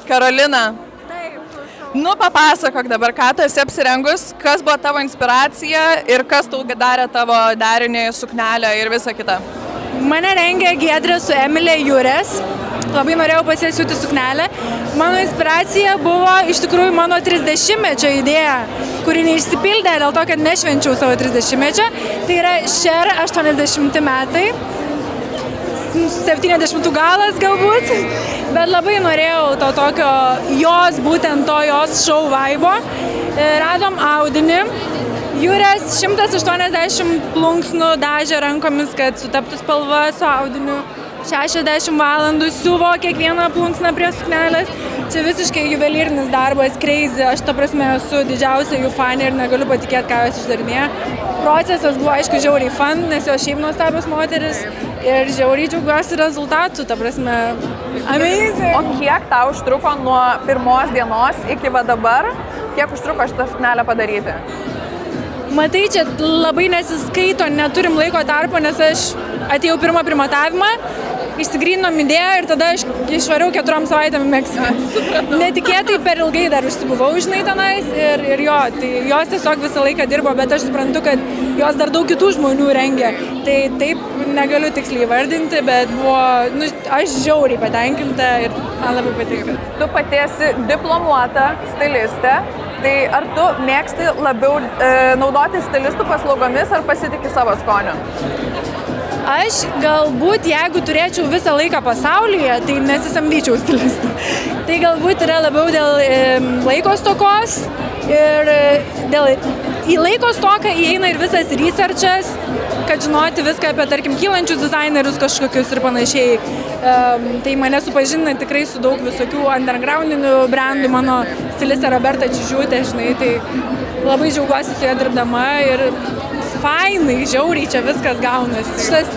Karolina. Nu, papasakok dabar, ką tu esi apsirengus, kas buvo tavo inspiracija ir kas tau darė tavo darinį, suknelę ir visą kitą. Mane rengė Giedrė su Emilė Jurės. Labai norėjau pasisiūti suknelę. Mano inspiracija buvo iš tikrųjų mano 30-mečio idėja, kuri neišsipildė dėl to, kad nešvenčiau savo 30-mečio. Tai yra Cher 80 metai. 70 galas galbūt, bet labai norėjau to tokio jos, būtent to jos show vibe. Radom audinį, Jurės 180 plunksnų dažė rankomis, kad sutaptų spalva su audiniu. 60 valandų siuvo kiekvieną plunksną prie suknelės. Čia visiškai juvelyrinis darbas, crazy. Aš ta prasme esu didžiausia jų fanė ir negaliu patikėti, ką jos išdarinėja. Procesas buvo aišku žiauriai fun, nes jos šiaip nuostabios moteris ir žiauriai džiaugiuosi rezultatų, ta prasme, amazing. O kiek tau užtruko nuo pirmos dienos iki va dabar, kiek užtruko šitą suknelę padaryti? Matai, čia labai nesiskaito, neturim laiko tarpo, nes aš atėjau pirmą primatavimą, išsigrynom idėją ir tada aš išvariau 4 savaitėm į Meksiką. Netikėtai per ilgai dar užsibuvau, žinai, tenais ir jo, tai jos tiesiog visą laiką dirbo, bet aš suprantu, kad jos dar daug kitų žmonių rengia. Tai taip negaliu tiksliai vardinti, bet buvo, aš žiauriai patenkinta ir man labai patiko. Tu pati esi diplomuota stilistė, tai ar tu mėgsti labiau naudoti stilistų paslaugomis ar pasitiki savo skoniu? Aš galbūt, jeigu turėčiau visą laiką pasaulyje, tai nesisamdyčiau stilistų. Tai galbūt yra labiau dėl laiko stokos ir į laiko stoką įeina ir visas researchas, kad žinoti viską apie, tarkim, kylančius dizainerius kažkokius ir panašiai. Tai mane supažina tikrai su daug visokių undergroundinių brandų, mano stilistė Roberta Čižiūtė, žinai, tai labai džiaugiuosi su ja dirbdama ir fainai, žiauriai čia viskas gaunasi. Šitas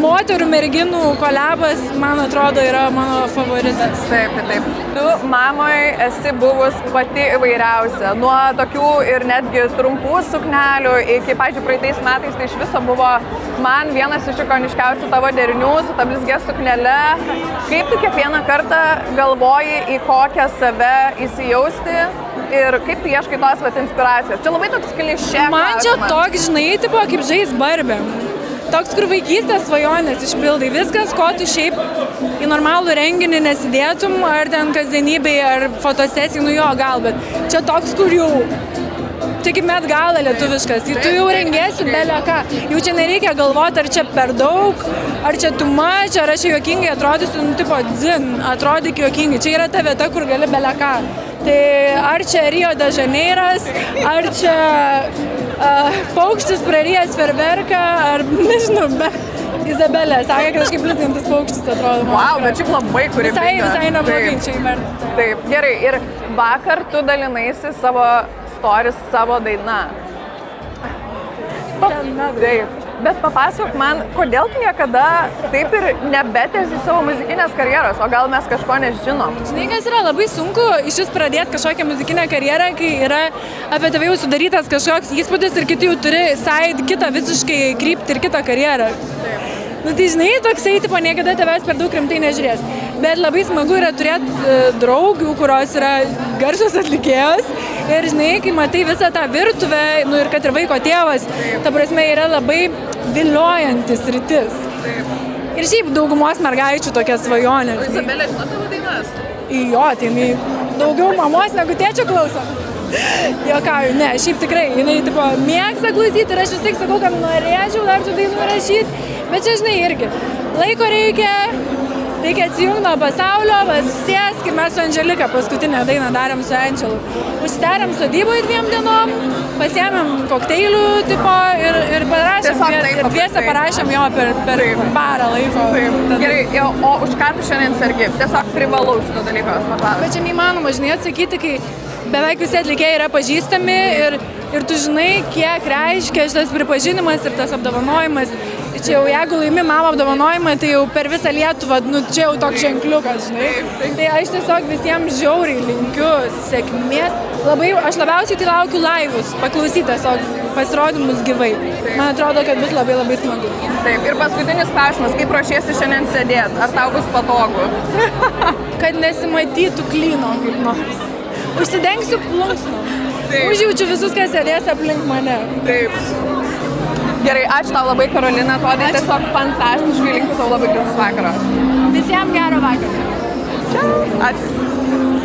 moterų merginų kolabas, man atrodo, yra mano favoritas. Taip. Tu mamai esi buvus pati įvairiausia. Nuo tokių ir netgi trumpų suknelių iki, pavyzdžiui, praeitais metais tai iš viso buvo man vienas iš ikoniškiausių tavo derinių su ta blizgia suknele. Kaip tu kiekvieną kartą galvoji, į kokią save įsijausti? Ir kaip tu ieškai tos inspiracijos? Čia labai toks klišė. Man čia toks, žinai, tipo kaip žais barbėm. Toks, kur vaikystės svajonės išpildai. Viskas, ko tu šiaip į normalų renginį nesidėtum, ar ten kasdienybėj, ar fotosesijai, jo gal, bet čia toks, kur jau, čia kaip Met Gala lietuviškas, tu jau rengiesi belę ką. Jau čia nereikia galvoti, ar čia per daug, ar čia too much, ar aš juokingai atrodysiu, tipo dzin, atrodyk juokingai. Čia yra ta vieta, kur gali belę ką. Tai ar čia Rio de Janeiras, ar čia paukštis prarijęs ferverką, ar nežinau, Izabelė sakė, kad kažkaip blizgantis paukštis atrodo. Wow, bet šiaip labai kūrybinga. Visai neblogai čia įvertinti. Taip, gerai. Ir vakar tu dalinaisi savo stories, savo daina. Taip. Bet papasakok man, kodėl tu niekada taip ir nebetęsi savo muzikinės karjeros, o gal mes kažko nežinom? Žinai, kas yra labai sunku iš vis pradėti kažkokią muzikinę karjerą, kai yra apie tave jau sudarytas kažkoks įspūdis ir kiti jau turi side kitą visiškai kryptį ir kitą karjerą. Nu tai žinai, toksai, tipo, niekada tavęs per daug rimtai nežiūrės. Bet labai smagu yra turėti draugių, kurios yra garsios atlikėjos. Ir žinai, kai matai visą tą virtuvę, nu ir kad ir vaiko tėvas, ta prasme yra labai viliojantis rytis. Ir šiaip daugumos mergaičių tokia svajonė. Izabelė žino tavo dainas? Jo, tai jinai daugiau mamos negu tėčio klauso. Jokauju, ne, šiaip tikrai, jinai tipo mėgsta klausyti ir aš vis tik sakau, kad norėčiau dar tų dainų rašyti, bet čia, žinai, irgi laiko reikia atsijungti nuo pasaulio, susės, kaip mes su Andželika paskutinę dainą darėm su Angelu. Užsidarėm sodyboje 2 dienom, pasiėmėm kokteilių tipo ir parašėm, ir dviese parašėm jo per parą laiko. Gerai, o už ką tu šiandien sergi? Tiesiog privalau šito dalyko paklausti. Bet čia neįmanoma, žinai, atsakyti, kai beveik visi atlikėjai yra pažįstami ir tu žinai, kiek reiškia šitas pripažinimas ir tas apdovanojimas. Čia jau jeigu laimi mama apdovanojimą, tai jau per visą Lietuvą, nu čia jau toks ženkliukas, žinai. Tai aš tiesiog visiems žiauriai linkiu sėkmės. Aš labiausiai tai laukiu laivus, paklausyti tiesiog pasirodymus gyvai. Man atrodo, kad bus labai labai smagu. Taip, ir paskutinis klausimas, kaip ruošiesi šiandien sėdėti? Ar tau bus patogu? Kad nesimatytų klyno kaip nors. Užsidengsiu plunksną. Užjaučiu visus, kas sėdės aplink mane. Taip. Gerai, ačiū tau labai, Karolina, atrodai tiesiog fantastiškai, linkiu tau labai gražus vakaro. Visiems gero vakaro. Čia. Ačiū.